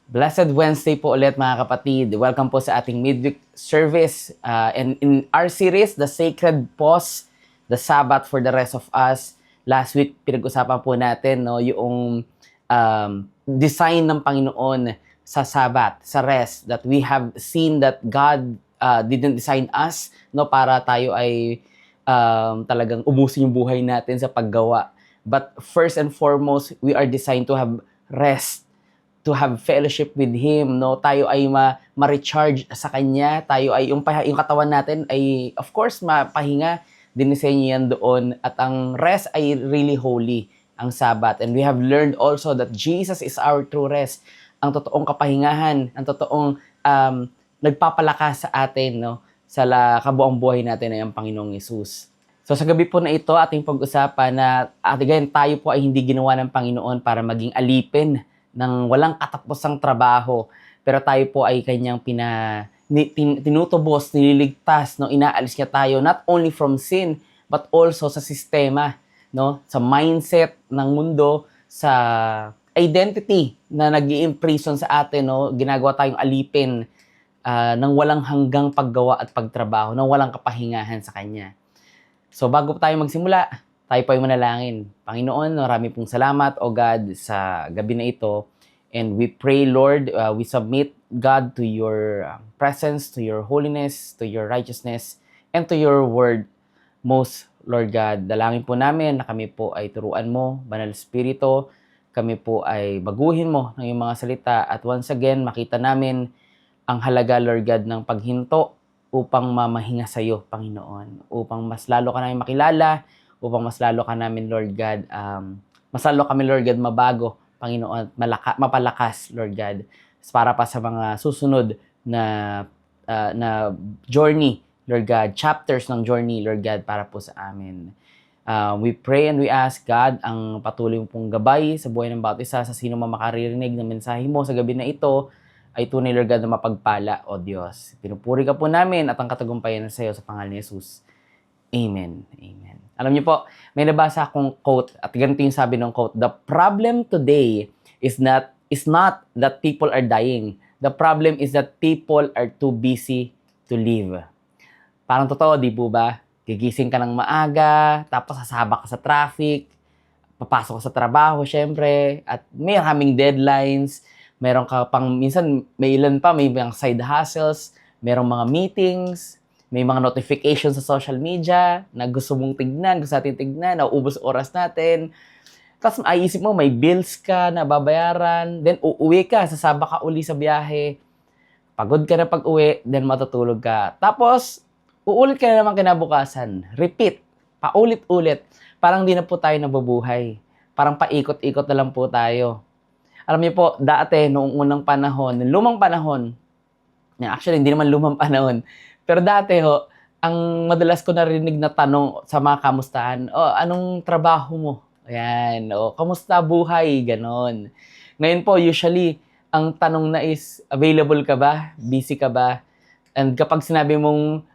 Blessed Wednesday po ulit mga kapatid. Welcome po sa ating midweek service. And in our series, The Sacred Pause, The Sabbath for the Rest of Us. Last week, pinag-usapan po natin yung design ng Panginoon sa Sabbath, sa rest. That we have seen that God didn't design us para tayo ay talagang ubusin yung buhay natin sa paggawa. But first and foremost, we are designed to have rest, to have fellowship with Him, tayo ay ma-recharge sa Kanya, tayo ay, yung katawan natin ay, of course, mapahinga, dinisenyo yan doon, at ang rest ay really holy, ang Sabbath. And we have learned also that Jesus is our true rest, ang totoong kapahingahan, ang totoong nagpapalakas sa atin, sa kabuang buhay natin ay ang Panginoong Yesus. So sa gabi po na ito, ating pag-usapan na, again, tayo po ay hindi ginawa ng Panginoon para maging alipin ng walang katapusang trabaho. Pero tayo po ay kanyang tinutubos, nililigtas, inaalis niya tayo not only from sin, but also sa sistema, sa mindset ng mundo, sa identity na nag-i-imprison sa atin, ginagawa tayong alipin ng walang hanggang paggawa at pagtrabaho, ng walang kapahingahan sa Kanya. So bago tayo magsimula, tayo po ay manalangin. Panginoon, marami pong salamat, O God, sa gabi na ito. And we pray, Lord, we submit, God, to your presence, to your holiness, to your righteousness, and to your word. Most, Lord God, dalangin po namin na kami po ay turuan mo, Banal Espiritu, kami po ay baguhin mo ng iyong mga salita. At once again, makita namin ang halaga, Lord God, ng paghinto upang mamahinga sa iyo, Panginoon. Upang mas lalo ka namin makilala, upang mas lalo ka namin, Lord God, mas lalo kami, Lord God, mabago, Panginoon, mapalakas, Lord God, para pa sa mga susunod na journey, Lord God, chapters ng journey, Lord God, para po sa amin. We pray and we ask, God, ang patuloy mo pong gabay sa buhay ng bawat isa, sa sino man makaririnig ng mensahe mo sa gabi na ito, ay tunay, Lord God, na mapagpala, O Diyos. Pinupuri ka po namin at ang katagumpayan sa iyo sa pangalan ni Jesus. Amen. Amen. Alam niyo po, may nabasa akong quote at ganito yung sabi ng quote, "The problem today is not that people are dying. The problem is that people are too busy to live." Parang totoo, di po ba? Gigising ka ng maaga, tapos sasabak ka sa traffic, papasok ka sa trabaho, syempre, at may maraming deadlines, meron ka pang, minsan, may ilan pa, may mga side hustles, merong mga meetings, may mga notifications sa social media na gusto mong tignan, gusto natin tignan, nauubos oras natin. Tapos maisip mo, may bills ka na babayaran, then uuwi ka, sasaba ka uli sa biyahe, pagod ka na pag-uwi, then matutulog ka. Tapos, uulit ka na naman kinabukasan. Repeat, paulit-ulit. Parang di na po tayo nabubuhay. Parang paikot-ikot na lang po tayo. Alam niyo po, dati, noong unang panahon, lumang panahon, actually, hindi naman lumang panahon, pero dati ang madalas ko narinig na tanong sa mga kamustahan, anong trabaho mo? Ayan, kamusta buhay? Ganon. Ngayon po, usually, ang tanong na is, available ka ba? Busy ka ba? And kapag sinabi mong,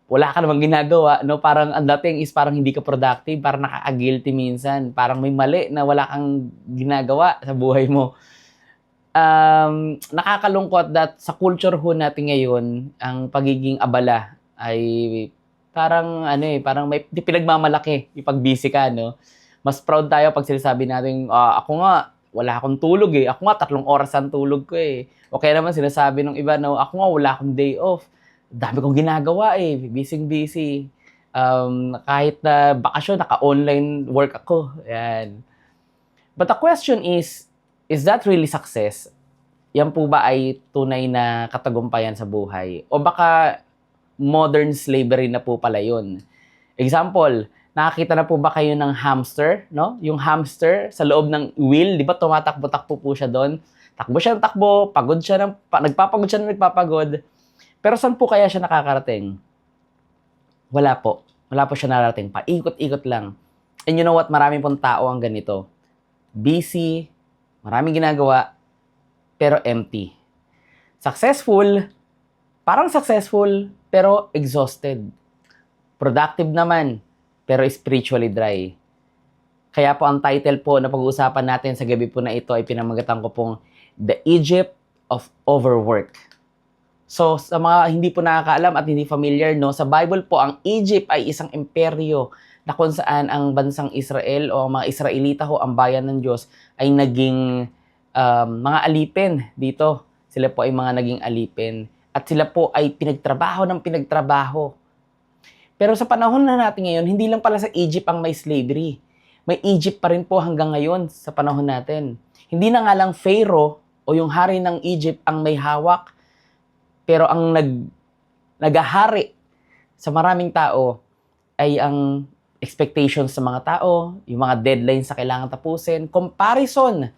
wala ka namang ginagawa, parang ang dating is parang hindi ka productive, parang nakaka-guilty minsan, parang may mali na wala kang ginagawa sa buhay mo. Nakakalungkot that sa culture natin ngayon, ang pagiging abala ay parang parang may pinagmamalaki yung pag busy ka, Mas proud tayo pag sinasabi natin, ako nga wala akong tulog ako nga 3 oras ang tulog ko O kaya naman sinasabi ng iba, ako nga wala akong day off. Dami kong ginagawa busy. Kahit na bakasyon, naka-online work ako. Yan. But the question is that really success? Yan po ba ay tunay na katagumpayan sa buhay? O baka modern slavery na po pala yun? Example, nakakita na po ba kayo ng hamster? Yung hamster sa loob ng wheel, di ba tumatakbo-takbo po siya doon? Takbo siya ng takbo, nagpapagod siya ng nagpapagod. Pero saan po kaya siya nakakarating? Wala po. Wala po siya narating. Paikot-ikot lang. And you know what? Marami pong tao ang ganito. Busy, maraming ginagawa, pero empty. Successful, parang successful, pero exhausted. Productive naman, pero spiritually dry. Kaya po ang title po na pag-uusapan natin sa gabi po na ito ay pinamagatan ko pong The Egypt of overwork. So, sa mga hindi po nakakaalam at hindi familiar, no, sa Bible po, ang Egypt ay isang imperyo na kung saan ang bansang Israel o ang mga Israelita ho, ang bayan ng Diyos, ay naging mga alipin dito. Sila po ay mga naging alipin. At sila po ay pinagtrabaho ng pinagtrabaho. Pero sa panahon na natin ngayon, hindi lang pala sa Egypt ang may slavery. May Egypt pa rin po hanggang ngayon sa panahon natin. Hindi na nga lang Pharaoh o yung hari ng Egypt ang may hawak, pero ang nagahari sa maraming tao ay ang expectations sa mga tao, yung mga deadlines sa kailangan tapusin, comparison,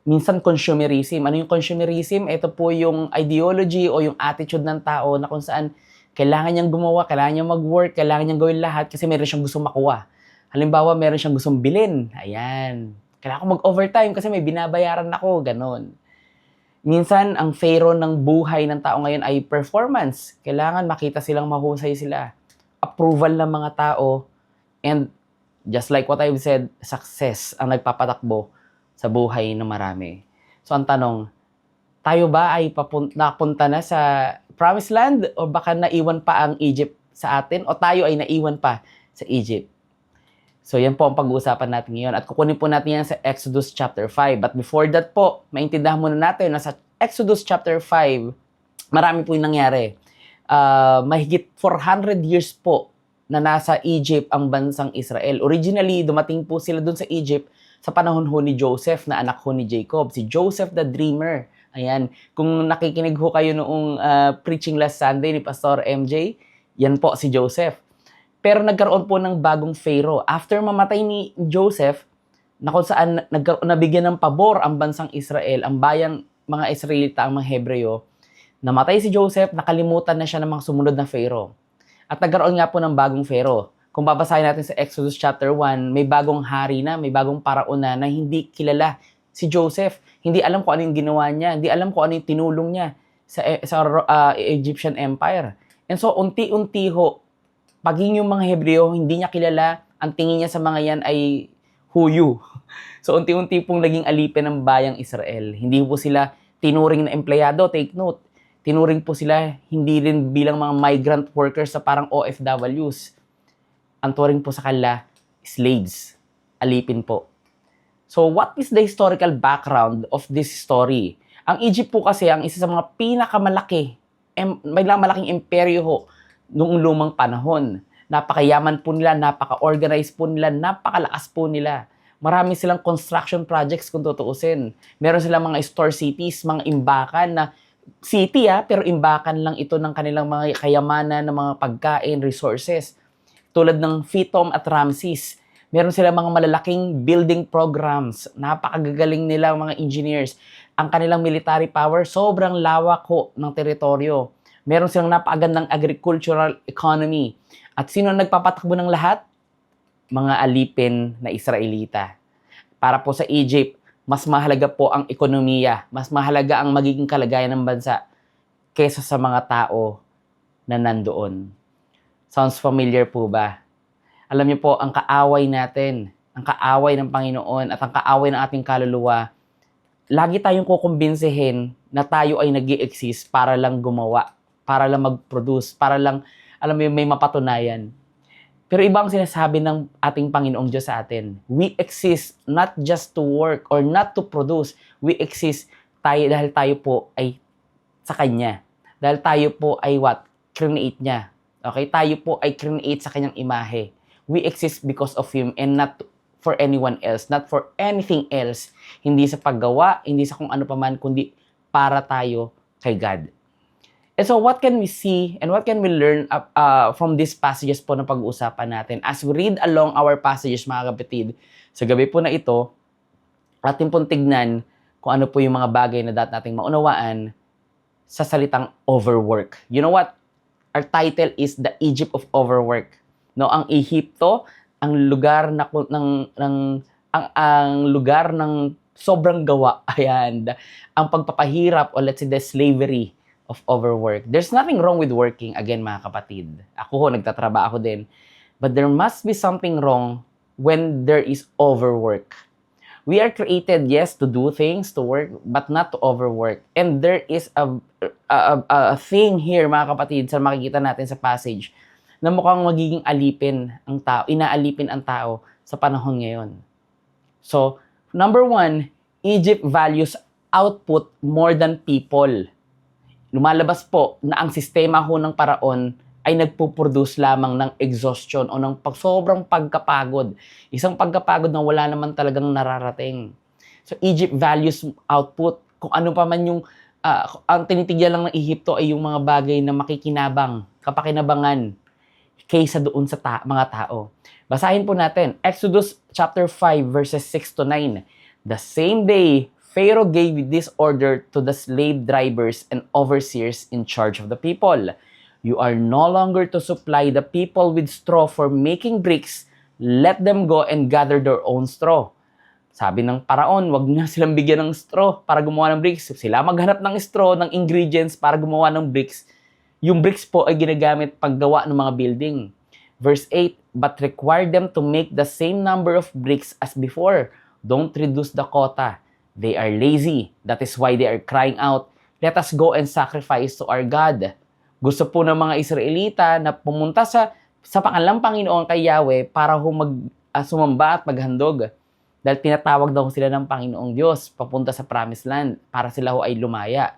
minsan consumerism. Ano yung consumerism? Ito po yung ideology o yung attitude ng tao na kung saan kailangan niyang gumawa, kailangan niyang mag-work, kailangan niyang gawin lahat kasi meron siyang gustong makuha. Halimbawa, meron siyang gustong bilhin. Ayan. Kailangan ko mag-overtime kasi may binabayaran ako. Ganon. Minsan, ang pharaoh ng buhay ng tao ngayon ay performance. Kailangan makita silang mahusay sila. Approval ng mga tao. And just like what I've said, success ang nagpapatakbo sa buhay ng marami. So, ang tanong, tayo ba ay napunta na sa Promised Land o baka naiwan pa ang Egypt sa atin o tayo ay naiwan pa sa Egypt? So, yan po ang pag-uusapan natin ngayon. At kukunin po natin yan sa Exodus chapter 5. But before that po, maintindihan muna natin na sa Exodus chapter 5, marami po yung nangyari. Mahigit 400 years po na nasa Egypt ang bansang Israel. Originally, dumating po sila dun sa Egypt sa panahon ho ni Joseph na anak ho ni Jacob. Si Joseph the Dreamer. Ayan. Kung nakikinig ho kayo noong preaching last Sunday ni Pastor MJ, yan po si Joseph. Pero nagkaroon po ng bagong Pharaoh. After mamatay ni Joseph, na kung saan nabigyan ng pabor ang bansang Israel, ang bayan, mga Israelita, ang mga Hebreo, namatay si Joseph, nakalimutan na siya ng mga sumunod na Pharaoh. At nagkaroon nga po ng bagong Pharaoh. Kung babasahin natin sa Exodus chapter 1, may bagong hari na, may bagong paraon na hindi kilala si Joseph. Hindi alam kung ano yung ginawa niya, hindi alam kung ano yung tinulong niya sa Egyptian Empire. And so, unti-unti ho, paging yung mga Hebreo, hindi niya kilala, ang tingin niya sa mga yan ay huyu. So, unti-unti pong naging alipin ng bayang Israel. Hindi po sila tinuring na empleyado, take note. Tinuring po sila hindi rin bilang mga migrant workers sa parang OFWs. Ang turing po sa kanila, slaves. Alipin po. So, what is the historical background of this story? Ang Egypt po kasi ang isa sa mga pinakamalaki, may malaking imperyo ho, noong lumang panahon. Napakayaman po nila, napaka-organized po nila, napakalakas po nila. Marami silang construction projects kung tutuusin. Meron silang mga store cities, mga imbakan na city pero imbakan lang ito ng kanilang mga kayamanan ng mga pagkain, resources. Tulad ng Pithom at Ramses. Meron silang mga malalaking building programs. Napakagagaling nila mga engineers. Ang kanilang military power, sobrang lawak ho ng teritoryo. Meron silang napakagandang agricultural economy. At sino nagpapatakbo ng lahat? Mga alipin na Israelita. Para po sa Egypt, mas mahalaga po ang ekonomiya, mas mahalaga ang magiging kalagayan ng bansa kaysa sa mga tao na nandoon. Sounds familiar po ba? Alam niyo po, ang kaaway natin, ang kaaway ng Panginoon at ang kaaway ng ating kaluluwa, lagi tayong kukumbinsihin na tayo ay nag-i-exist para lang gumawa, para lang mag-produce, para lang, alam mo, may mapatunayan. Pero iba ang sinasabi ng ating Panginoong Diyos sa atin. We exist not just to work or not to produce. We exist dahil tayo po ay sa Kanya. Dahil tayo po ay what? Create niya. Okay? Tayo po ay create sa Kanyang imahe. We exist because of Him and not for anyone else. Not for anything else. Hindi sa paggawa, hindi sa kung ano paman, kundi para tayo kay God. And so what can we see and what can we learn from these passages po na pag-uusapan natin? As we read along our passages, mga kapatid, sa gabi po na ito, atin pong tignan kung ano po yung mga bagay na dapat nating maunawaan sa salitang overwork. You know what? Our title is The Egypt of Overwork. No, ang Ehipto, ang lugar ang lugar ng sobrang gawa. Ayan, ang pagpapahirap o let's say the slavery of overwork. There's nothing wrong with working, again mga kapatid. Ako nagtatrabaho din. But there must be something wrong when there is overwork. We are created, yes, to do things, to work, but not to overwork. And there is a thing here, mga kapatid, sa makikita natin sa passage, na mukhang magiging alipin ang tao, inaalipin ang tao sa panahon ngayon. So, number one, Egypt values output more than people. Lumalabas po na ang sistema ho ng paraon ay nagpo-produce lamang ng exhaustion o ng sobrang pagkapagod. Isang pagkapagod na wala naman talagang nararating. So, Egypt values output. Kung ano pa man yung, ang tinitigyan lang ng Ehipto ay yung mga bagay na makikinabang, kapakinabangan, kaysa doon sa mga tao. Basahin po natin. Exodus chapter 5 verses 6 to 9. The same day, Pharaoh gave this order to the slave drivers and overseers in charge of the people. You are no longer to supply the people with straw for making bricks. Let them go and gather their own straw. Sabi ng paraon, wag na silang bigyan ng straw para gumawa ng bricks. Sila maghanap ng straw, ng ingredients para gumawa ng bricks. Yung bricks po ay ginagamit paggawa ng mga building. Verse 8, but require them to make the same number of bricks as before. Don't reduce the quota. They are lazy. That is why they are crying out, let us go and sacrifice to our God. Gusto po ng mga Israelita na pumunta sa pangalang Panginoon kay Yahweh para sumamba at maghandog. Dahil tinatawag daw sila ng Panginoong Diyos papunta sa Promised Land para sila ho ay lumaya.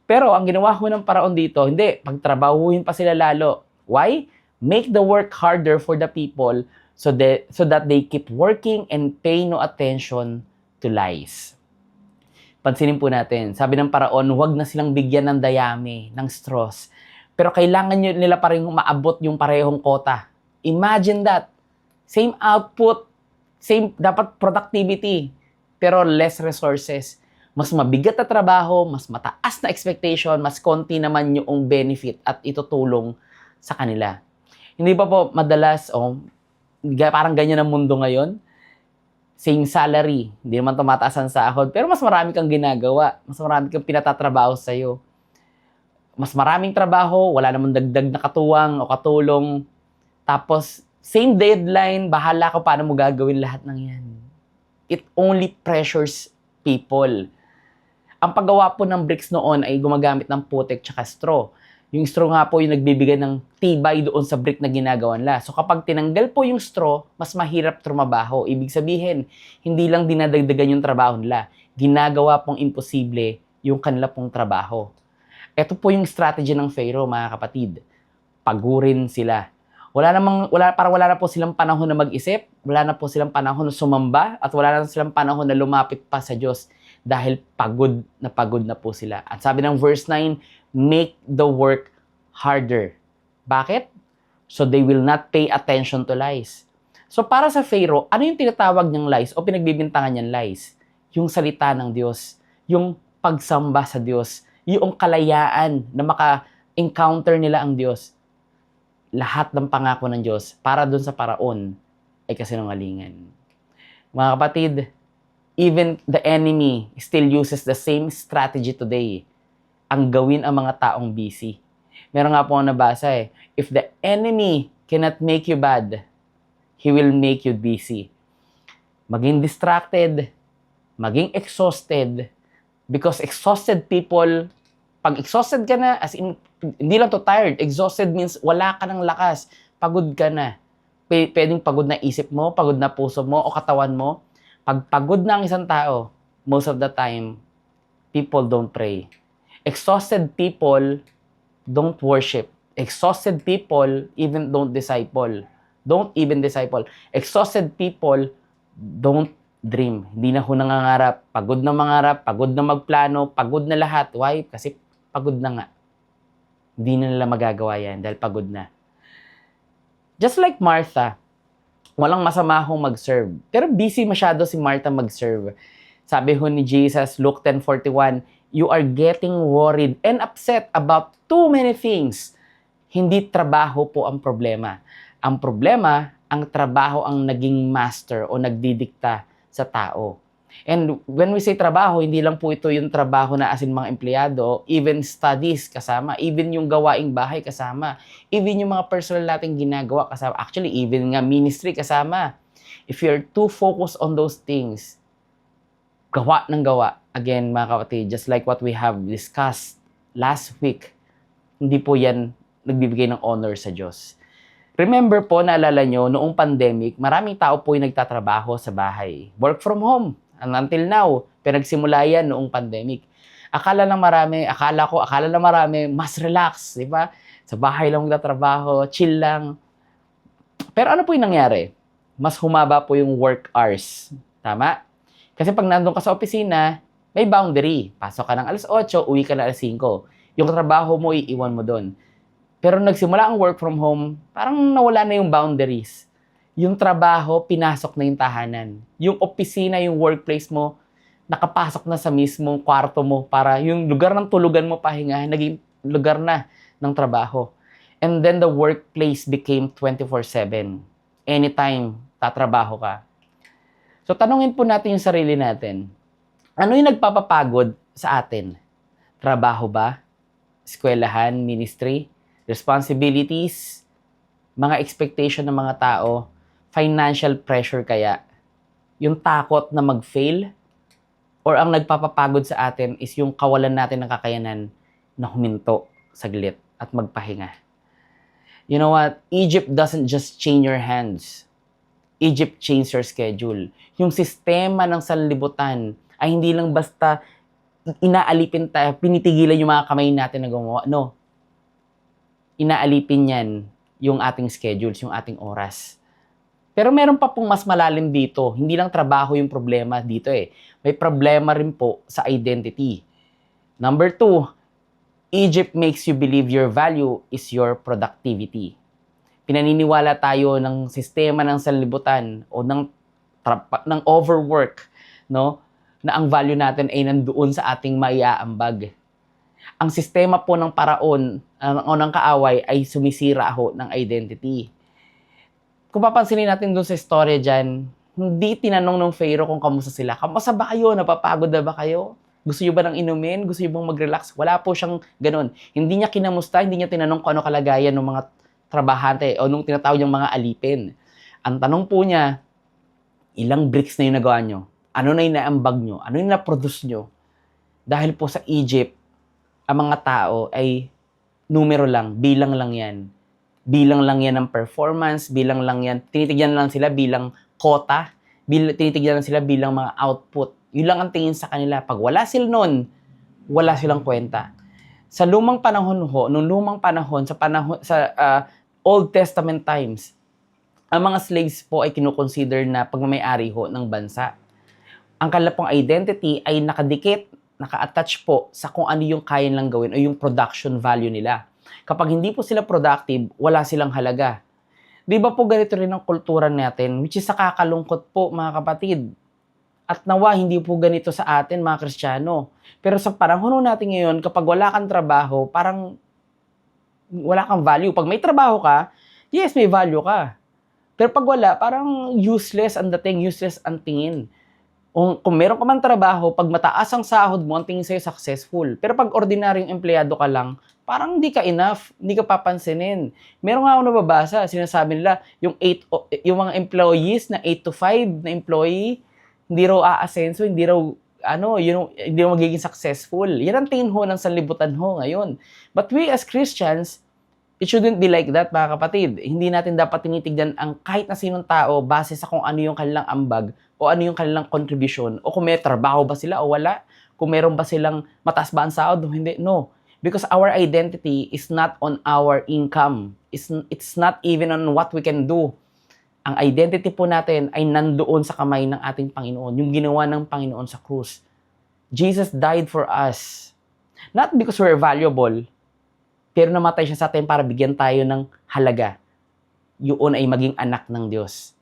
Pero ang ginawa ho ng paraon dito, hindi, pagtrabahuhin pa sila lalo. Why? Make the work harder for the people so that they keep working and pay no attention to lies. Pansinin po natin, sabi ng paraon, huwag na silang bigyan ng dayami, ng straws. Pero kailangan nila pa rin maabot yung parehong quota. Imagine that. Same output, same dapat productivity, pero less resources. Mas mabigat na trabaho, mas mataas na expectation, mas konti naman yung benefit at itutulong sa kanila. Hindi ba po madalas, parang ganyan ang mundo ngayon? Same salary, hindi naman tumataas ang sahod, pero mas marami kang ginagawa, mas marami kang pinatatrabaho sa'yo. Mas maraming trabaho, wala namang dagdag na katuwang o katulong. Tapos, same deadline, bahala ka paano mo gagawin lahat ng yan. It only pressures people. Ang paggawa po ng bricks noon ay gumagamit ng putik tsaka straw. Yung straw nga po yung nagbibigay ng tibay doon sa brick na ginagawa nila. So kapag tinanggal po yung straw, mas mahirap trumabaho. Ibig sabihin, hindi lang dinadagdagan yung trabaho nila. Ginagawa pong imposible yung kanila pong trabaho. Ito po yung strategy ng Pharaoh, mga kapatid. Pagurin sila. Wala na po silang panahon na mag-isip, wala na po silang panahon na sumamba, at wala na silang panahon na lumapit pa sa Diyos dahil pagod na po sila. At sabi ng verse 9, make the work harder. Bakit? So they will not pay attention to lies. So para sa Pharaoh, ano yung tinatawag niyang lies o pinagbibintangan niyang lies? Yung salita ng Diyos, yung pagsamba sa Diyos, yung kalayaan na maka-encounter nila ang Diyos. Lahat ng pangako ng Diyos para dun sa paraon ay kasinungalingan. Mga kapatid, even the enemy still uses the same strategy today. Ang gawin ang mga taong busy. Meron nga po akong nabasa if the enemy cannot make you bad, he will make you busy. Maging distracted, maging exhausted, because exhausted people, pag exhausted ka na, as in, hindi lang to tired. Exhausted means wala ka ng lakas. Pagod ka na. Pwedeng pagod na isip mo, pagod na puso mo, o katawan mo. Pag pagod na ang isang tao, most of the time, people don't pray. Exhausted people don't worship. Exhausted people even don't disciple. Don't even disciple. Exhausted people don't dream. Hindi na ho nangangarap. Pagod na mangarap, pagod na magplano, pagod na lahat. Why? Kasi pagod na nga. Hindi na nila magagawa yan dahil pagod na. Just like Martha, walang masama hong mag-serve. Pero busy masyado si Martha mag-serve. Sabi ho ni Jesus, Luke 10:41, you are getting worried and upset about too many things. Hindi trabaho po ang problema. Ang problema, ang trabaho ang naging master o nagdidikta sa tao. And when we say trabaho, hindi lang po ito yung trabaho na asin mga empleyado, even studies kasama, even yung gawaing bahay kasama, even yung mga personal nating ginagawa kasama, actually even nga ministry kasama. If you're too focused on those things, gawa ng gawa. Again, mga kapatid, just like what we have discussed last week, hindi po yan nagbibigay ng honor sa Diyos. Remember po, naalala nyo, noong pandemic, maraming tao po yung nagtatrabaho sa bahay. Work from home. And until now, pinagsimula yan noong pandemic. Akala ng marami, mas relax, di ba? Sa bahay lang magtatrabaho, chill lang. Pero ano po yung nangyari? Mas humaba po yung work hours. Tama? Kasi pag nandun ka sa opisina, may boundary. Pasok ka ng alas 8, uwi ka na alas 5. Yung trabaho mo, iiwan mo doon. Pero nagsimula ang work from home, parang nawala na yung boundaries. Yung trabaho, pinasok na yung tahanan. Yung opisina, yung workplace mo, nakapasok na sa mismong kwarto mo para yung lugar ng tulugan mo pahinga, naging lugar na ng trabaho. And then the workplace became 24/7. Anytime, tatrabaho ka. So tanungin po natin yung sarili natin. Ano yung nagpapapagod sa atin? Trabaho ba? Eskwelahan, ministry, responsibilities, mga expectation ng mga tao, financial pressure kaya, yung takot na mag-fail, or ang nagpapapagod sa atin is yung kawalan natin ng kakayanan na huminto saglit at magpahinga. You know what? Egypt doesn't just chain your hands. Egypt chains your schedule. Yung sistema ng sanlibutan ay hindi lang basta inaalipin tayo, pinitigilan yung mga kamay natin na gumawa. No. Inaalipin yan yung ating schedules, yung ating oras. Pero meron pa pong mas malalim dito. Hindi lang trabaho yung problema dito eh. May problema rin po sa identity. Number 2, Egypt makes you believe your value is your productivity. Pinaniniwala tayo ng sistema ng sanlibutan o ng overwork, no? Na ang value natin ay nandoon sa ating maiaambag. Ang sistema po ng paraon o ng kaaway ay sumisira ho ng identity. Kung papansinin natin doon sa istorya dyan, hindi tinanong ng Pharaoh kung kamusta sila. Kamusta ba kayo? Napapagod na ba kayo? Gusto niyo ba ng inumin? Gusto niyo bang mag-relax? Wala po siyang ganun. Hindi niya kinamusta, hindi niya tinanong kung ano kalagayan ng mga trabahante o nung tinatawag niyang mga alipin. Ang tanong po niya, ilang bricks na yung nagawa niyo? Ano na yung naambag nyo? Ano yung na-produce nyo? Dahil po sa Egypt, ang mga tao ay numero lang, bilang lang yan. Bilang lang yan ng performance, bilang lang yan, tinitignan lang sila bilang quota, tinitignan lang sila bilang mga output. Yun lang ang tingin sa kanila. Pag wala sila nun, wala silang kwenta. Sa lumang panahon ho, nung lumang panahon, sa Old Testament times, ang mga slaves po ay kinukonsider na pagmamayari ho ng bansa. Ang kanilang pong identity ay nakadikit, naka-attach po sa kung ano yung kaya nilang gawin o yung production value nila. Kapag hindi po sila productive, wala silang halaga. Di ba po ganito rin ang kultura natin, which is nakakalungkot po mga kapatid. At nawa, hindi po ganito sa atin mga Kristiyano. Pero sa panahon natin ngayon, kapag wala kang trabaho, parang wala kang value. Pag may trabaho ka, yes, may value ka. Pero pag wala, parang useless ang dating, useless ang tingin. Kung meron ka man trabaho, pag mataas ang sahod mo, ang tingin sa'yo successful. Pero pag ordinaryong empleyado ka lang, parang hindi ka enough, hindi ka papansinin. Meron nga ako nababasa, sinasabi nila, yung mga employees na 8 to 5 na employee, hindi raw aasenso, hindi raw magiging successful. Yan ang tingin ho ng sanlibutan ho ngayon. But we as Christians, it shouldn't be like that, mga kapatid. Hindi natin dapat tinitignan ang kahit na sinong tao base sa kung ano yung kanilang ambag o ano yung kanilang contribution o kung may trabaho ba sila o wala, kung meron ba silang mataas ba ang sahod o hindi. No. Because our identity is not on our income. It's not even on what we can do. Ang identity po natin ay nandoon sa kamay ng ating Panginoon, yung ginawa ng Panginoon sa krus. Jesus died for us. Not because we're valuable, pero namatay siya sa atin para bigyan tayo ng halaga. Yun ay maging anak ng Diyos.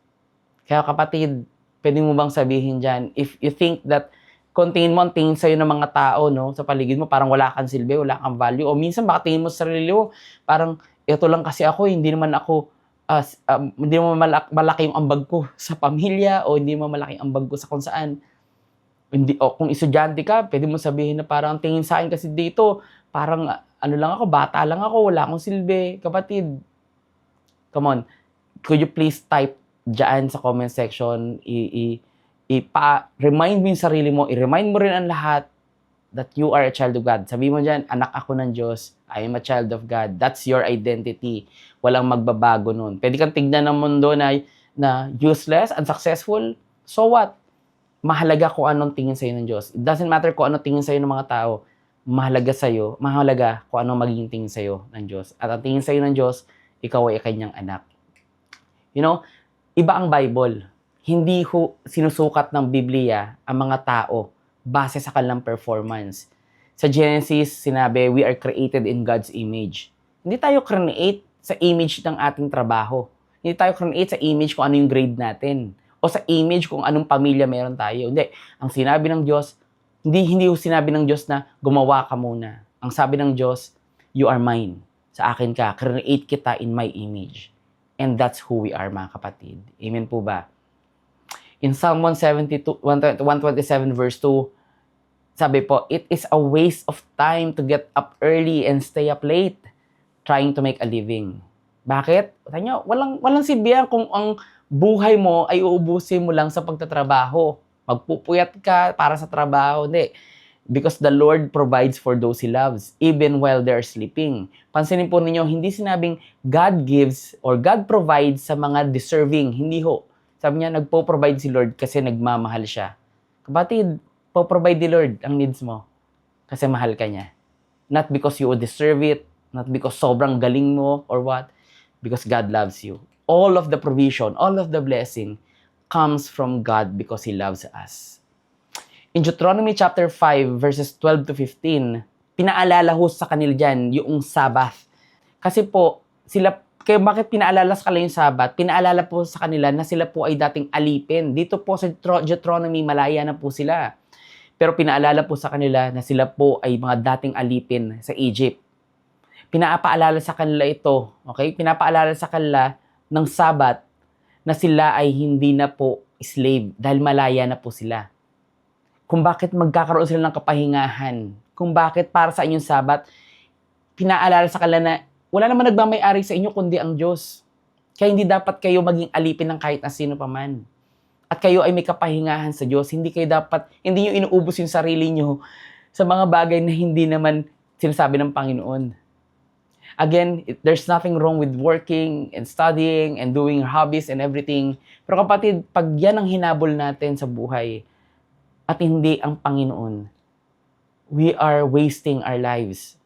Kaya kapatid, pwede mo bang sabihin dyan, if you think that kung tingin mo, ang tingin sa'yo ng mga tao, no, sa paligid mo, parang wala kang silbi, wala kang value, o minsan baka tingin mo sa sarili mo, parang ito lang kasi ako, hindi naman malaki yung ambag ko sa pamilya, o hindi naman malaki ang ambag ko sa kung saan. Kung estudyante ka, pwede mo sabihin na parang tingin sa akin kasi dito, parang bata lang ako, wala akong silbi. Kapatid, come on, could you please type dyan sa comment section, Remind mo yung sarili mo, i-remind mo rin ang lahat that you are a child of God. Sabi mo dyan, anak ako ng Diyos, I am a child of God. That's your identity. Walang magbabago nun. Pwede kang tignan ng mundo na useless, unsuccessful, so what? Mahalaga kung anong tingin sa'yo ng Diyos. It doesn't matter kung anong tingin sa'yo ng mga tao. Mahalaga kung anong magiging tingin sa'yo ng Diyos. At ang tingin sa'yo ng Diyos, ikaw ay kanyang anak. You know, iba ang Bible. Hindi sinusukat ng Biblia ang mga tao base sa kanilang performance. Sa Genesis, sinabi, we are created in God's image. Hindi tayo create sa image ng ating trabaho. Hindi tayo create sa image kung ano yung grade natin. O sa image kung anong pamilya meron tayo. Hindi. Ang sinabi ng Diyos, hindi sinabi ng Diyos na gumawa ka muna. Ang sabi ng Diyos, you are mine. Sa akin ka. Create kita in my image. And that's who we are, mga kapatid. Amen po ba? In Psalm 127 verse 2, sabi po, it is a waste of time to get up early and stay up late trying to make a living. Bakit? Tanya, walang silbihan kung ang buhay mo ay uubusin mo lang sa pagtatrabaho. Magpupuyat ka para sa trabaho. Hindi. Because the Lord provides for those He loves, even while they're sleeping. Pansinin po ninyo, hindi sinabing God gives or God provides sa mga deserving. Hindi ho. Sabi niya, nagpo-provide si Lord kasi nagmamahal siya. Kapatid, po-provide ni Lord ang needs mo kasi mahal ka niya. Not because you deserve it, not because sobrang galing mo or what, because God loves you. All of the provision, all of the blessing comes from God because He loves us. In Deuteronomy chapter 5, verses 12 to 15, pinaalala ho sa kanila dyan yung Sabbath. Kasi po, kaya bakit pinaalala sa kanila yung Sabat? Pinaalala po sa kanila na sila po ay dating alipin. Dito po sa Deuteronomy, malaya na po sila. Pero pinaalala po sa kanila na sila po ay mga dating alipin sa Egypt. Pinapaalala sa kanila ito, okay? Pinapaalala sa kanila ng Sabat na sila ay hindi na po slave dahil malaya na po sila. Kung bakit magkakaroon sila ng kapahingahan, kung bakit para sa inyong Sabat, pinaalala sa kanila na wala naman nagmamay-ari sa inyo kundi ang Diyos. Kaya hindi dapat kayo maging alipin ng kahit na sino pa man. At kayo ay may kapahingahan sa Diyos. Hindi nyo inuubos yung sarili nyo sa mga bagay na hindi naman sinasabi ng Panginoon. Again, there's nothing wrong with working and studying and doing hobbies and everything. Pero kapatid, pag yan ang hinabol natin sa buhay at hindi ang Panginoon, we are wasting our lives.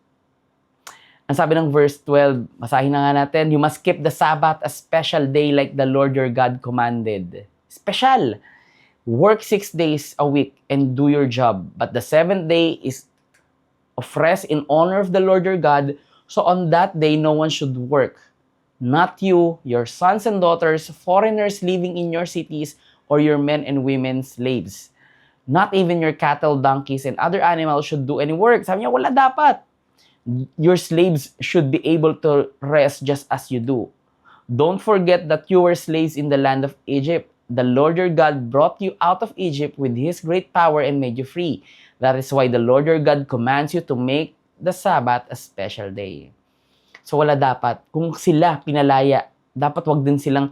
Ang sabi ng verse 12, masahin na nga natin, you must keep the Sabbath a special day like the Lord your God commanded. Special! Work 6 days a week and do your job. But the 7th day is of rest in honor of the Lord your God. So on that day, no one should work. Not you, your sons and daughters, foreigners living in your cities, or your men and women slaves. Not even your cattle, donkeys, and other animals should do any work. Sabi niya, wala dapat. Your slaves should be able to rest just as you do. Don't forget that you were slaves in the land of Egypt. The Lord your God brought you out of Egypt with His great power and made you free. That is why the Lord your God commands you to make the Sabbath a special day. So wala dapat. Kung sila pinalaya, dapat wag din silang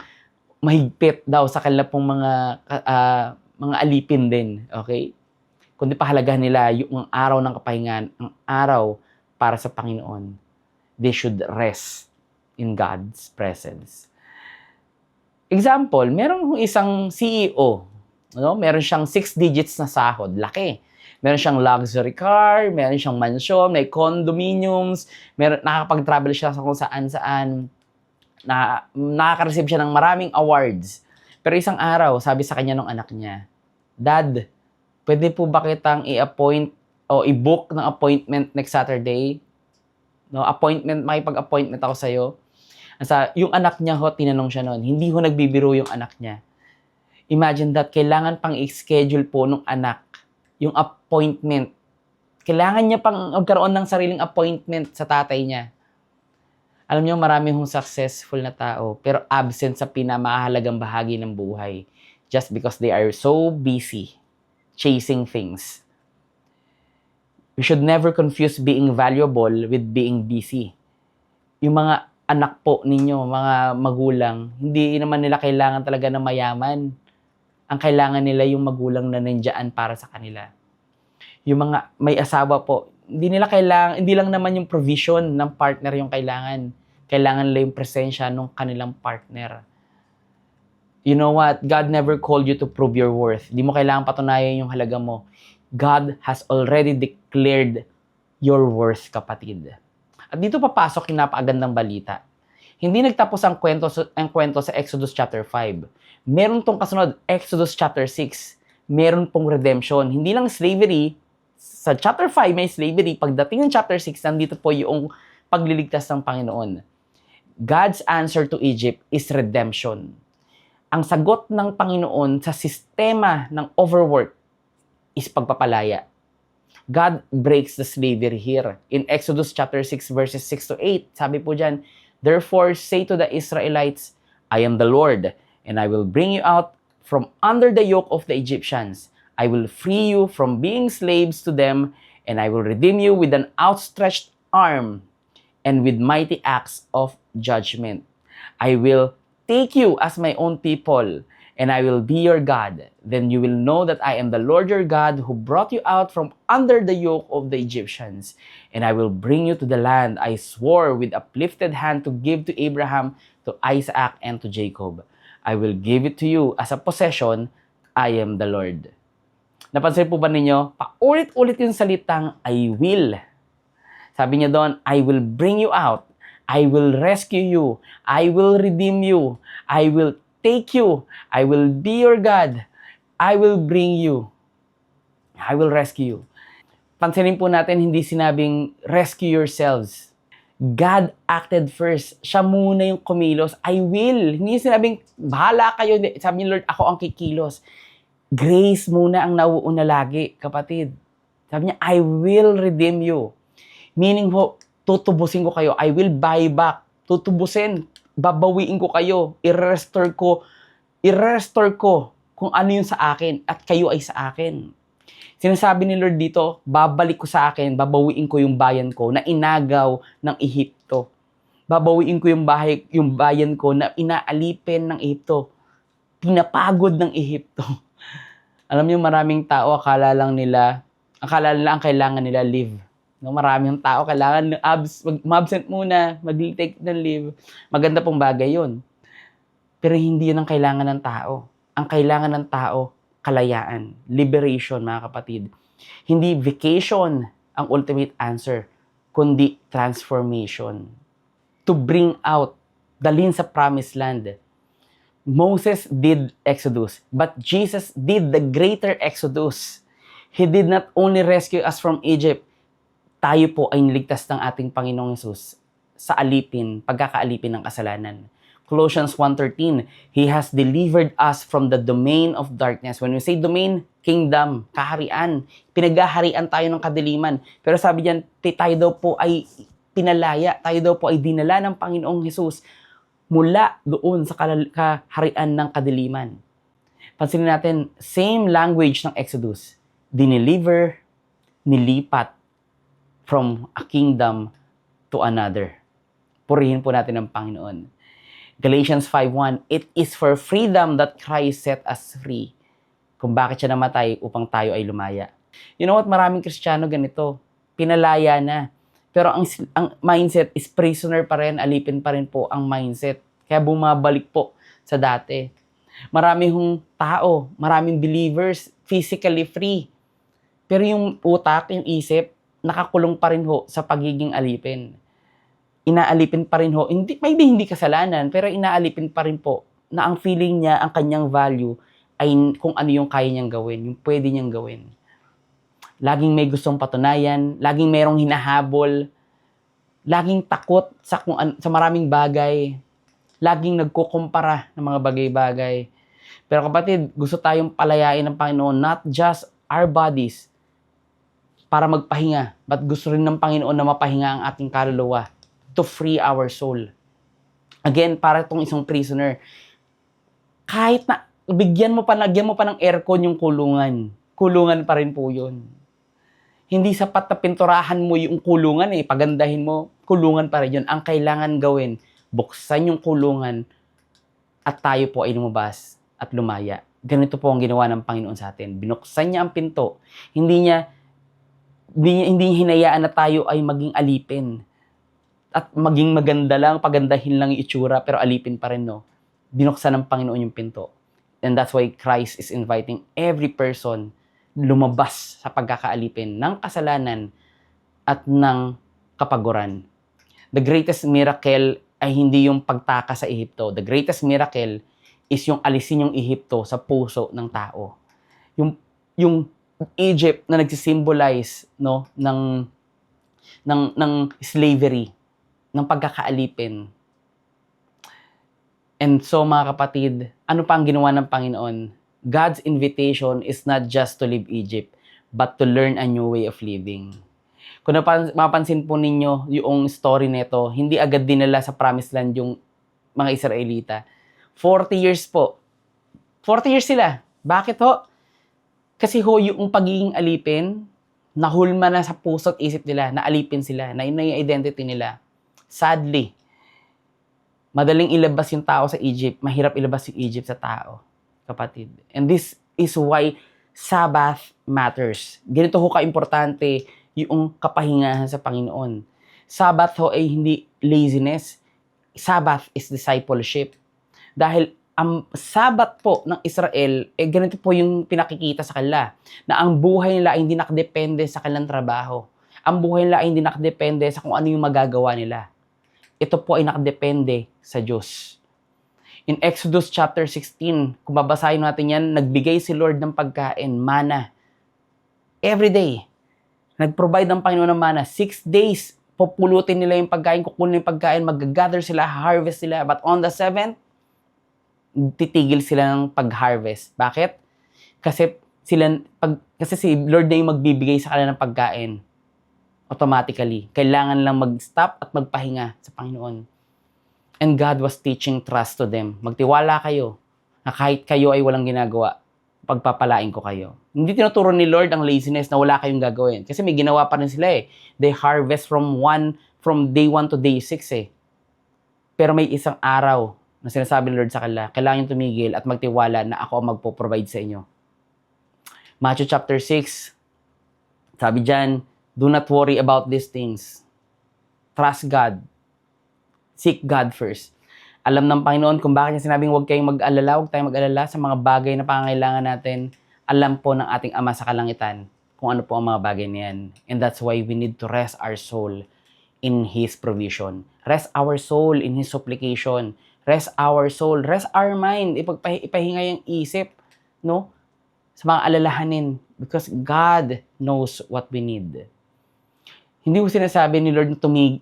mahigpit daw sa kanila pong mga alipin din. Okay? Kundi pahalagahan nila yung araw ng kapahingan, ang araw para sa Panginoon. They should rest in God's presence. Example, meron isang CEO, meron siyang 6 digits na sahod, laki. Meron siyang luxury car, meron siyang mansion, may condominiums, nakakapag-travel siya sa kung saan-saan, nakaka-receive siya ng maraming awards. Pero isang araw, sabi sa kanya ng anak niya, Dad, pwede po ba kitang i-appoint o i-book ng appointment next Saturday? Makipag-appointment ako sa'yo. Yung anak niya tinanong siya noon, hindi nagbibiro yung anak niya. Imagine that, kailangan pang i-schedule po ng anak yung appointment. Kailangan niya pang magkaroon ng sariling appointment sa tatay niya. Alam niyo, marami successful na tao, pero absent sa pinamahalagang bahagi ng buhay just because they are so busy chasing things. We should never confuse being valuable with being busy. Yung mga anak po ninyo, mga magulang, hindi naman nila kailangan talaga na mayaman. Ang kailangan nila yung magulang na nandiyan para sa kanila. Yung mga may asawa po, hindi lang naman yung provision ng partner yung kailangan. Kailangan nila yung presensya ng kanilang partner. You know what? God never called you to prove your worth. Hindi mo kailangan patunayan yung halaga mo. God has already declared your worth, kapatid. At dito papasok yung napakagandang balita. Hindi nagtapos ang kwento sa Exodus chapter 5. Meron tong kasunod, Exodus chapter 6. Meron pong redemption. Hindi lang slavery. Sa chapter 5 may slavery. Pagdating ng chapter 6, nandito po yung pagliligtas ng Panginoon. God's answer to Egypt is redemption. Ang sagot ng Panginoon sa sistema ng overwork is pagpapalaya. God breaks the slavery here. In Exodus chapter 6 verses 6 to 8, sabi po dyan, "Therefore say to the Israelites, I am the Lord, and I will bring you out from under the yoke of the Egyptians. I will free you from being slaves to them, and I will redeem you with an outstretched arm and with mighty acts of judgment. I will take you as my own people, and I will be your God. Then you will know that I am the Lord your God who brought you out from under the yoke of the Egyptians. And I will bring you to the land I swore with uplifted hand to give to Abraham, to Isaac, and to Jacob. I will give it to you as a possession. I am the Lord." Napansin po ba ninyo? Paulit-ulit yung salitang I will. Sabi niya doon, I will bring you out. I will rescue you. I will redeem you. I will take you. I will be your God. I will bring you. I will rescue you. Pansinin po natin, hindi sinabing rescue yourselves. God acted first. Siya muna yung kumilos. I will. Hindi sinabing, bahala kayo. Sabi ni Lord, ako ang kikilos. Grace muna ang nauuna lagi, kapatid. Sabi niya, I will redeem you. Meaning ho, tutubusin ko kayo. I will buy back. Tutubusin. Babawiin ko kayo. I-restore ko kung ano yung sa akin at kayo ay sa akin. Sinasabi ni Lord dito, babalik ko sa akin, babawiin ko yung bayan ko na inagaw ng Ehipto. Babawiin ko yung bayan ko na inaalipin ng Ehipto. Pinapagod ng Ehipto. Alam niyo, maraming tao akala nila ang kailangan nila leave. No, maraming tao kailangan mag-absent muna, mag-take ng leave. Maganda pong bagay 'yun. Pero hindi 'yun ang kailangan ng tao. Ang kailangan ng tao, kalayaan, liberation, mga kapatid. Hindi vacation ang ultimate answer, kundi transformation. To bring out, dalhin sa promised land. Moses did Exodus, but Jesus did the greater Exodus. He did not only rescue us from Egypt, tayo po ay niligtas ng ating Panginoong Hesus sa pagkakaalipin ng kasalanan. Colossians 1:13, He has delivered us from the domain of darkness. When we say domain, kingdom, kaharian. Pinaghaharian tayo ng kadiliman. Pero sabi diyan, tayo daw po ay pinalaya, tayo daw po ay dinala ng Panginoong Hesus mula doon sa kaharian ng kadiliman. Pansinin natin, same language ng Exodus. Dineliver, nilipat from a kingdom to another. Purihin po natin ang Panginoon. Galatians 5:1, It is for freedom that Christ set us free. Kung bakit siya namatay upang tayo ay lumaya. You know what? Maraming Kristiyano ganito. Pinalaya na. Pero ang mindset is prisoner pa rin, alipin pa rin po ang mindset. Kaya bumabalik po sa dati. Maraming tao, maraming believers, physically free. Pero yung utak, yung isip, nakakulong pa rin ho sa pagiging alipin. Inaalipin pa rin ho, maybe hindi kasalanan, pero inaalipin pa rin po na ang feeling niya, ang kanyang value, ay kung ano yung kaya niyang gawin, yung pwede niyang gawin. Laging may gustong patunayan, laging mayroong hinahabol, laging takot sa maraming bagay, laging nagkukumpara ng mga bagay-bagay. Pero kapatid, gusto tayong palayain ng Panginoon, not just our bodies, para magpahinga, but gusto rin ng Panginoon na mapahinga ang ating kaluluwa to free our soul. Again, para itong isang prisoner, kahit na lagyan mo pa ng aircon yung kulungan pa rin po yun. Hindi sapat na pinturahan mo yung kulungan pagandahin mo, kulungan pa rin yun. Ang kailangan gawin, buksan yung kulungan at tayo po ay lumabas at lumaya. ganito po ang ginawa ng Panginoon sa atin. Binuksan niya ang pinto. Hindi niya hinayaan na tayo ay maging alipin. At maging maganda lang, pagandahin lang yung itsura, pero alipin pa rin, no? Binuksan ng Panginoon yung pinto. And that's why Christ is inviting every person lumabas sa pagkakaalipin ng kasalanan at ng kapaguran. The greatest miracle ay hindi yung pagtaka sa Ehipto. The greatest miracle is yung alisin yung Ehipto sa puso ng tao. Yung Egypt na nagsisymbolize, no, ng slavery, ng pagkakaalipin. And so mga kapatid, ano pa ang ginawa ng Panginoon? God's invitation is not just to leave Egypt, but to learn a new way of living. Kung mapansin po ninyo yung story nito, hindi agad dinala sa promised land yung mga Israelita. 40 years po. 40 years sila. Bakit ho? Kasi ho, yung pagiging alipin, nahulma na sa puso at isip nila, na alipin sila, na yun na yung identity nila. Sadly, madaling ilabas yung tao sa Egypt, mahirap ilabas yung Egypt sa tao, kapatid. And this is why Sabbath matters. Ganito ho ka-importante yung kapahingahan sa Panginoon. Sabbath ho ay hindi laziness. Sabbath is discipleship. Dahil ang Sabbath po ng Israel, ganito po yung pinakikita sa kanila, na ang buhay nila ay hindi nakadepende sa kanilang trabaho. Ang buhay nila ay hindi nakadepende sa kung ano yung magagawa nila. Ito po ay nakadepende sa Diyos. In Exodus chapter 16, kung babasahin natin yan, nagbigay si Lord ng pagkain, manna. Every day. Nag-provide ng Panginoon ng manna. 6 days, pupulutin nila yung pagkain, kukunin yung pagkain, mag-gather sila, harvest sila. But on the 7th, titigil sila ng pag-harvest. Bakit? Kasi si Lord na yung magbibigay sa kanila ng pagkain. Automatically. Kailangan lang mag-stop at magpahinga sa Panginoon. And God was teaching trust to them. Magtiwala kayo na kahit kayo ay walang ginagawa, pagpapalain ko kayo. Hindi tinuturo ni Lord ang laziness na wala kayong gagawin. Kasi may ginawa pa rin sila eh. They harvest from day 1 to day 6 eh. Pero may isang araw na sinasabi ni Lord sa kanila, kailangan tumigil at magtiwala na ako ang magpo-provide sa inyo. Matthew chapter 6, sabi dyan, do not worry about these things. Trust God. Seek God first. Alam ng Panginoon kung bakit niya sinabing huwag kayong mag-alala, huwag tayong mag-alala sa mga bagay na pangangailangan natin. Alam po ng ating Ama sa kalangitan kung ano po ang mga bagay niyan. And that's why we need to rest our soul in His provision. Rest our soul in His supplication. Rest our soul. Rest our mind. Ipahinga yung isip, no? Sa mga alalahanin. Because God knows what we need. Hindi ko sinasabi ni Lord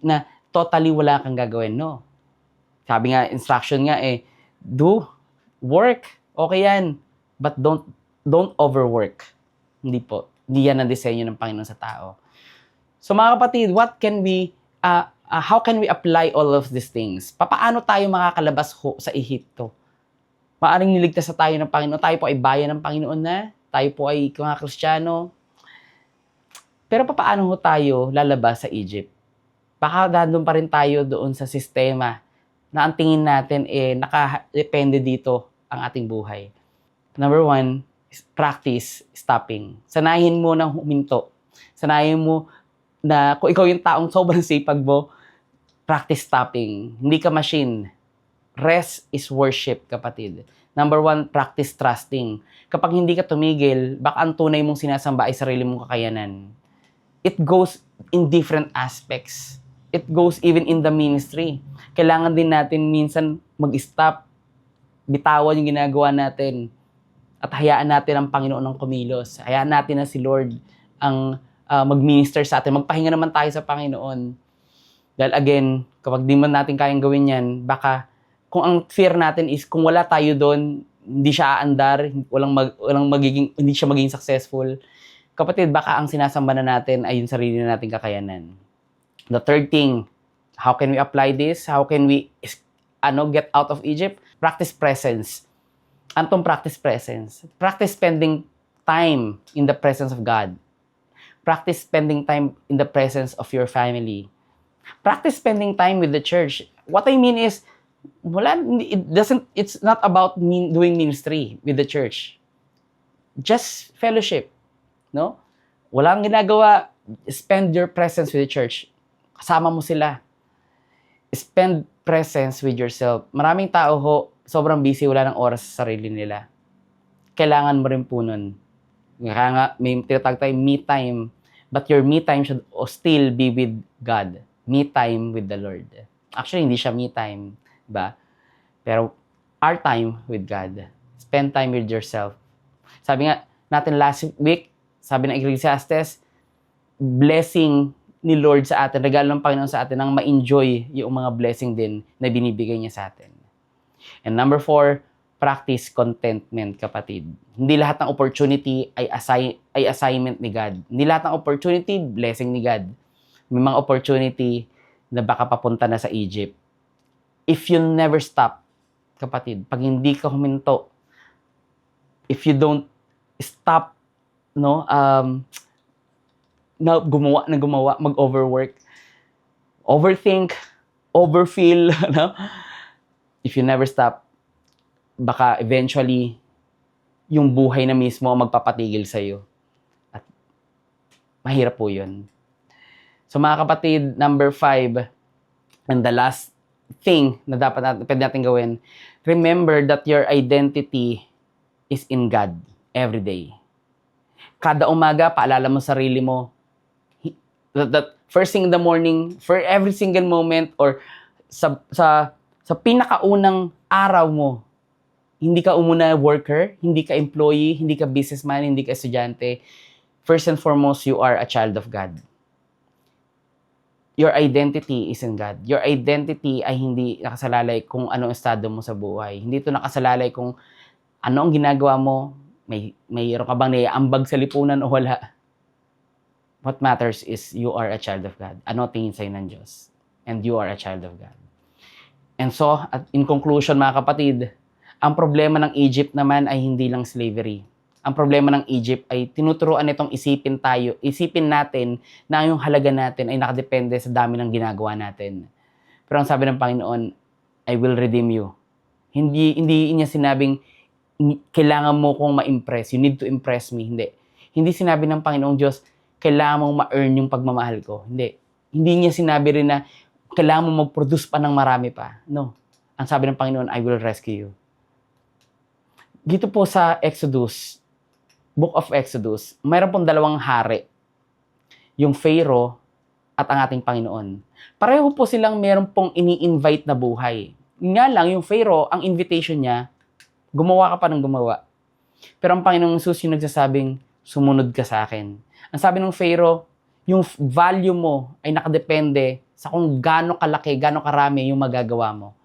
na totally wala kang gagawin, no? Sabi nga, instruction nga do, work, okay yan. But don't overwork. Hindi po. Hindi yan ang disenyo ng Panginoon sa tao. So mga kapatid, how can we apply all of these things? Paano tayo makakalabas sa Ehipto? Maaring niligtas sa tayo ng Panginoon. Tayo po ay bayan ng Panginoon na. Tayo po ay mga Kristiyano. Pero paano tayo lalabas sa Egypt? Baka nandun pa rin tayo doon sa sistema na ang tingin natin nakadepende dito ang ating buhay. Number 1, practice stopping. Sanayin mo ng huminto. Sanayin mo na kung ikaw yung taong sobrang sipag mo, practice stopping. Hindi ka machine. Rest is worship, kapatid. Number 1, practice trusting. Kapag hindi ka tumigil, baka ang tunay mong sinasamba ay sarili mong kakayanan. It goes in different aspects. It goes even in the ministry. Kailangan din natin minsan mag-stop, bitawan yung ginagawa natin, at hayaan natin ang Panginoon ng kumilos. Hayaan natin na si Lord ang mag-minister sa atin. Magpahinga naman tayo sa Panginoon. Dahil again, kapag di man natin kayang gawin yan, baka kung ang fear natin is kung wala tayo doon, hindi siya aandar, hindi siya magiging successful. Kapatid, baka ang sinasamba na natin ay yung sarili na nating kakayanan. The third thing, how can we apply this? How can we get out of Egypt? Practice presence. Antong practice presence? Practice spending time in the presence of God. Practice spending time in the presence of your family. Practice spending time with the church. What I mean is, It's not about doing ministry with the church. Just fellowship, no? Walang ginagawa, spend your presence with the church. Kasama mo sila. Spend presence with yourself. Maraming tao ho, sobrang busy, wala ng oras sa sarili nila. Kailangan mo rin po nun. Kaya nga, may tinatawag tayo me time. But your me time should still be with God. Me time with the Lord. Actually, hindi siya me time. Diba? Pero our time with God. Spend time with yourself. Sabi nga natin last week, sabi ng Ecclesiastes, blessing ni Lord sa atin, regalo ng Panginoon sa atin, nang ma-enjoy yung mga blessing din na binibigay niya sa atin. And number 4, practice contentment, kapatid. Hindi lahat ng opportunity ay assignment ni God. Hindi lahat ng opportunity, blessing ni God. May mga opportunity na baka papunta na sa Egypt. If you never stop, kapatid, pag hindi ka huminto, if you don't stop, no, na gumawa, mag-overwork, overthink, overfeel, no? If you never stop, baka eventually, yung buhay na mismo ang magpapatigil sa'yo. At mahirap po yun. So mga kapatid, number 5, and the last thing na pwede natin gawin, remember that your identity is in God every day. Kada umaga, paalala mo sarili mo, that first thing in the morning, for every single moment, or sa pinakaunang araw mo, hindi ka umuna worker, hindi ka employee, hindi ka businessman, hindi ka estudyante. First and foremost, you are a child of God. Your identity is in God. Your identity ay hindi nakasalalay kung ano ang estado mo sa buhay. Hindi ito nakasalalay kung ano ang ginagawa mo, mayroon ka bang naiambag sa lipunan o wala. What matters is you are a child of God. Ano tingin sa'yo ng Diyos? And you are a child of God. And so, in conclusion mga kapatid, ang problema ng Egypt naman ay hindi lang slavery. Ang problema ng Egypt ay tinuturuan nitong isipin natin na yung halaga natin ay nakadepende sa dami ng ginagawa natin. Pero ang sabi ng Panginoon, I will redeem you. Hindi niya sinabing, kailangan mo kong ma-impress. You need to impress me. Hindi sinabi ng Panginoong Diyos, kailangan mong ma-earn yung pagmamahal ko. Hindi niya sinabi rin na, kailangan mo mag-produce pa ng marami pa. No. Ang sabi ng Panginoon, I will rescue you. Dito po sa Exodus, Book of Exodus, mayroon pong dalawang hari. Yung Pharaoh at ang ating Panginoon. Pareho po silang meron pong ini-invite na buhay. Nga lang, yung Pharaoh, ang invitation niya, gumawa ka pa ng gumawa. Pero ang Panginoong Jesus yung nagsasabing, sumunod ka sa akin. Ang sabi ng Pharaoh, yung value mo ay nakadepende sa kung gaano kalaki, gaano karami yung magagawa mo.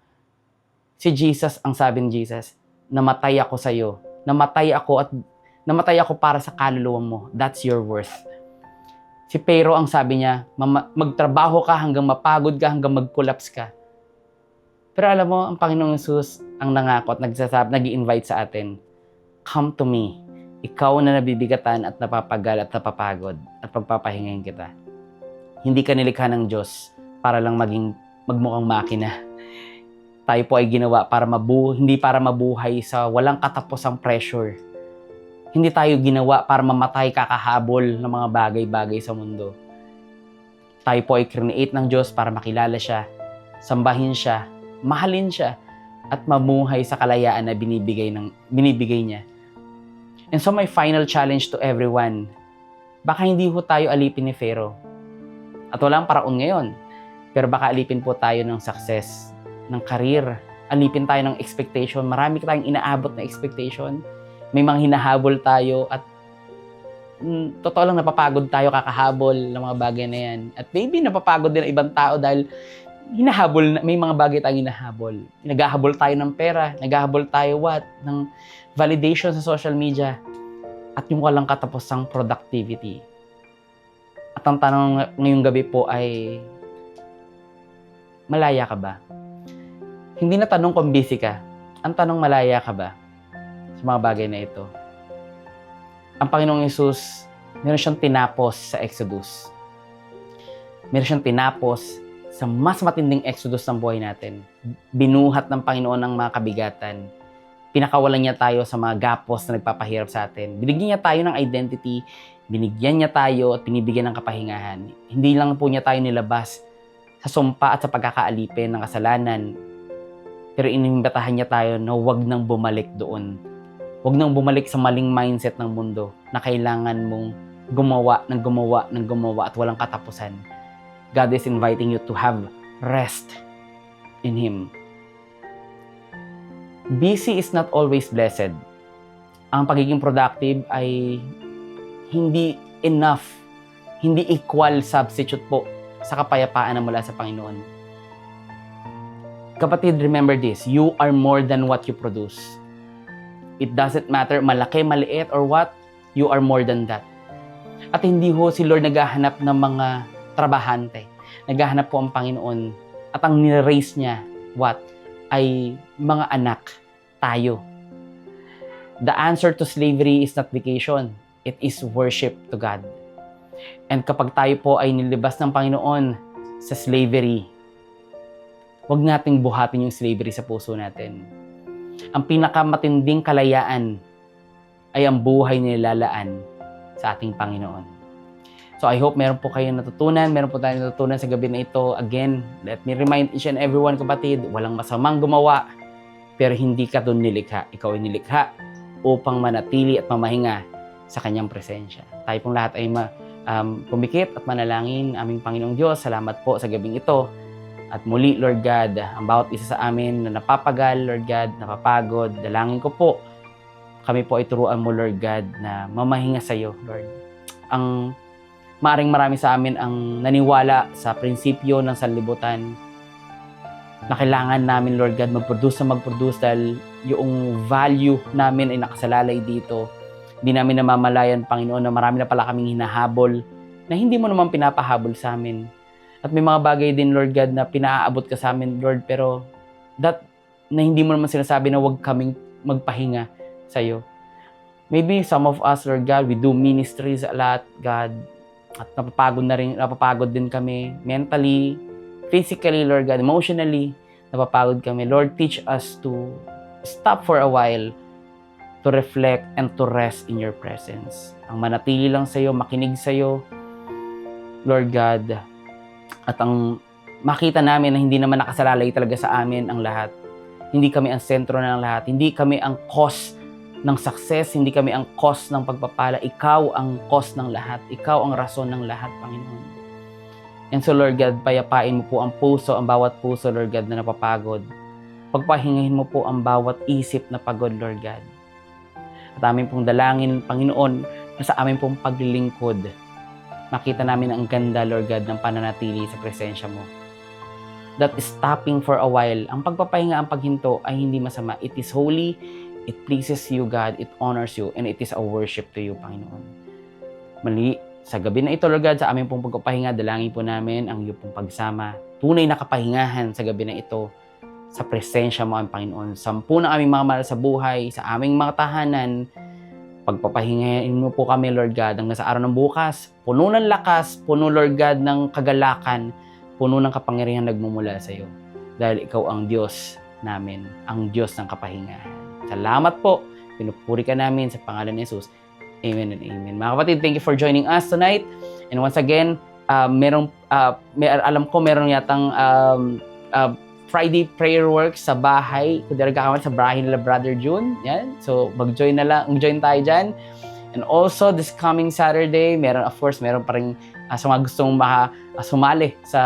Si Jesus, ang sabi ni Jesus, namatay ako sa iyo. Namatay ako para sa kaluluwa mo. That's your worth. Si Pharaoh, ang sabi niya, magtrabaho ka hanggang mapagod ka, hanggang mag-collapse ka. Pero alam mo, ang Panginoong Jesus ang nangako at nag-i-invite sa atin, come to me, ikaw na nabibigatan at napapagal at napapagod at pagpapahingayin kita. Hindi ka nilikha ng Diyos para lang magmukhang makina. Tayo po ay ginawa para hindi para mabuhay sa walang katapusang pressure. Hindi tayo ginawa para mamatay kakahabol ng mga bagay-bagay sa mundo. Tayo po ay create ng Diyos para makilala siya, sambahin siya, mahalin siya, at mamuhay sa kalayaan na binibigay niya. And so my final challenge to everyone, baka hindi ho tayo alipin ni Pharaoh. At walang paraon ngayon, pero baka alipin po tayo ng success, ng career, alipin tayo ng expectation. Marami tayong inaabot na expectation. May mga hinahabol tayo at totoo lang napapagod tayo kakahabol ng mga bagay na yan. At maybe napapagod din ang ibang tao dahil may mga bagay tayong hinahabol. Naghahabol tayo ng pera, naghahabol tayo ng validation sa social media at yung walang katapusang productivity. At ang tanong ngayong gabi po ay, malaya ka ba? Hindi na tanong kung busy ka. Ang tanong, malaya ka ba sa mga bagay na ito? Ang Panginoong Hesus, meron siyang tinapos sa Exodus. Meron siyang tinapos sa mas matinding exodus ng buhay natin. Binuhat ng Panginoon ang mga kabigatan. Pinakawalan niya tayo sa mga gapos na nagpapahirap sa atin. Binigyan niya tayo ng identity, binigyan niya tayo at binibigyan ng kapahingahan. Hindi lang po niya tayo nilabas sa sumpa at sa pagkakaalipin ng kasalanan, pero inimbatahan niya tayo na huwag nang bumalik doon. Huwag nang bumalik sa maling mindset ng mundo na kailangan mong gumawa at walang katapusan. God is inviting you to have rest in Him. Busy is not always blessed. Ang pagiging productive ay hindi enough, hindi equal substitute po sa kapayapaan na mula sa Panginoon. Kapatid, remember this, you are more than what you produce. It doesn't matter malaki, maliit, or what, you are more than that. At hindi ho si Lord naghahanap ng mga trabahante. Naghahanap po ang Panginoon at ang niraise niya, what? Ay mga anak, tayo. The answer to slavery is not vacation. It is worship to God. And kapag tayo po ay nilibas ng Panginoon sa slavery, huwag nating buhatin yung slavery sa puso natin. Ang pinakamatinding kalayaan ay ang buhay na nilalaan sa ating Panginoon. So I hope meron po kayong natutunan, meron po tayong natutunan sa gabi na ito. Again, let me remind each and everyone, kapatid, walang masamang gumawa, pero hindi ka doon nilikha. Ikaw ay nilikha upang manatili at mamahinga sa kanyang presensya. Tayo pong lahat ay pumikit at manalangin. Aming Panginoong Diyos, salamat po sa gabing ito. At muli, Lord God, ang bawat isa sa amin na napapagal, Lord God, napapagod, dalangin ko po, kami po ay turuan mo, Lord God, na mamahinga sa iyo, Lord. Ang maaring marami sa amin ang naniwala sa prinsipyo ng sanlibutan na kailangan namin, Lord God, mag-produce dahil yung value namin ay nakasalalay dito. Hindi namin namamalayan, Panginoon, na marami na pala kaming hinahabol na hindi mo naman pinapahabol sa amin. At may mga bagay din, Lord God, na pinaaabot ka sa amin, Lord, pero that na hindi mo naman sinasabi na huwag kaming magpahinga sa iyo. Maybe some of us, Lord God, we do ministries a lot, God, at napapagod din kami mentally, physically, Lord God, emotionally, napapagod kami. Lord, teach us to stop for a while, to reflect and to rest in your presence. Ang manatili lang sa iyo, makinig sa iyo, Lord God, at ang makita namin na hindi naman nakasalalay talaga sa amin ang lahat. Hindi kami ang sentro ng lahat. Hindi kami ang cause ng success. Hindi kami ang cause ng pagpapala. Ikaw ang cause ng lahat. Ikaw ang rason ng lahat, Panginoon. And so, Lord God, payapain mo po ang puso, ang bawat puso, Lord God, na napapagod. Pagpahingahin mo po ang bawat isip na pagod, Lord God. At amin pong dalangin, Panginoon, na sa amin pong paglilingkod, makita namin ang ganda, Lord God, ng pananatili sa presensya mo. That is stopping for a while. Ang pagpapahinga, ang paghinto ay hindi masama. It is holy, it pleases you, God, it honors you, and it is a worship to you, Panginoon. Mali, sa gabi na ito, Lord God, sa aming pong pagpapahinga, dalangin po namin ang iyong pong pagsama. Tunay na kapahingahan sa gabi na ito, sa presensya mo, ang Panginoon. Sampu ng aming mga mahal sa buhay, sa aming mga tahanan, pagpapahingahin mo po kami, Lord God, ang nasa araw ng bukas, puno ng lakas, puno, Lord God, ng kagalakan, puno ng kapangyarihan nagmumula sa iyo. Dahil ikaw ang Diyos namin, ang Diyos ng kapahingahan. Salamat po. Pinupuri ka namin sa pangalan ni Jesus. Amen and amen. Mga kapatid, thank you for joining us tonight. And once again, alam ko meron yatang Friday prayer work sa bahay. Kung di nagkakamali, sa bahay nila Brother June. Yan. So, mag-join tayo dyan. And also, this coming Saturday, meron pa rin sa mga gustong sumali sa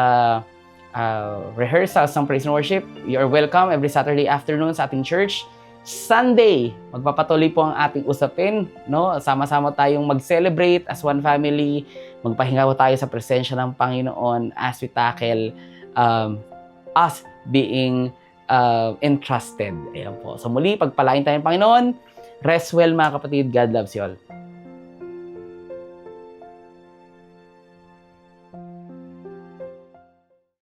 rehearsals ng praise and worship. You are welcome every Saturday afternoon sa ating church. Sunday, magpapatuloy po ang ating usapin, no? Sama-sama tayong mag-celebrate as one family. Magpahinga po tayo sa presensya ng Panginoon as we tackle us being entrusted. Ayan po. So muli, pagpalain tayo ng Panginoon. Rest well, mga kapatid. God loves you all.